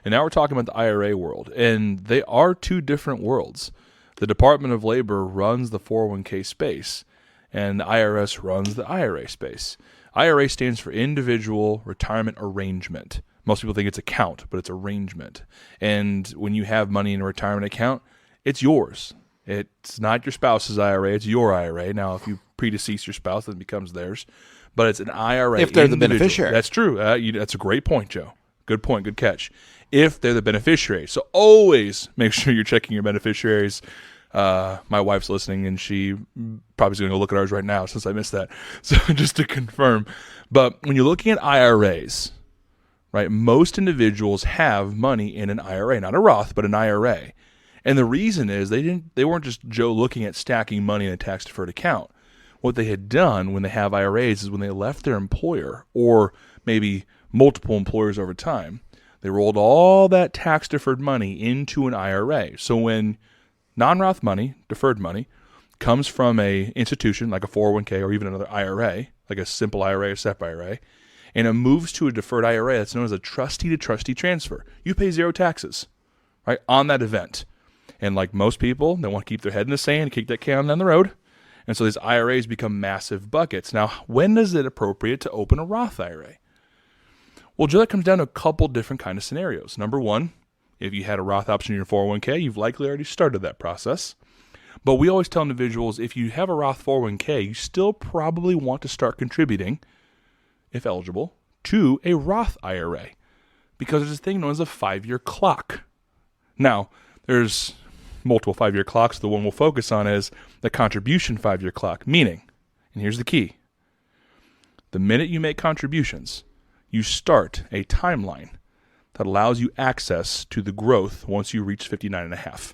And now we're talking about the IRA world, and they are two different worlds. The Department of Labor runs the 401k space, and the IRS runs the IRA space. IRA stands for Individual Retirement Arrangement. Most people think it's account, but it's arrangement. And when you have money in a retirement account, it's yours. It's not your spouse's IRA, it's your IRA. Now, if you predecease your spouse, then it becomes theirs. But it's an IRA. If they're the beneficiary. That's true. That's a great point, Joe. Good point, good catch. If they're the beneficiary. So always make sure you're checking your beneficiaries. My wife's listening, and she probably is going to go look at ours right now since I missed that. So just to confirm. But when you're looking at IRAs, right, most individuals have money in an IRA, not a Roth, but an IRA. And the reason is they weren't just Joe looking at stacking money in a tax-deferred account. What they had done when they have IRAs is when they left their employer, or maybe multiple employers over time, they rolled all that tax-deferred money into an IRA. So when non-Roth money, deferred money, comes from a institution like a 401k or even another IRA, like a simple IRA or SEP IRA, and it moves to a deferred IRA that's known as a trustee-to-trustee transfer. You pay zero taxes, right, on that event. And like most people, they want to keep their head in the sand and kick that can down the road. And so these IRAs become massive buckets. Now, when is it appropriate to open a Roth IRA? Well, Joe, that comes down to a couple different kind of scenarios. Number one, if you had a Roth option in your 401k, you've likely already started that process. But we always tell individuals, if you have a Roth 401k, you still probably want to start contributing, if eligible, to a Roth IRA, because there's this thing known as a 5-year clock. Now, there's multiple 5-year clocks. The one we'll focus on is the contribution 5-year clock, meaning, and here's the key, the minute you make contributions, you start a timeline that allows you access to the growth once you reach 59 and a half.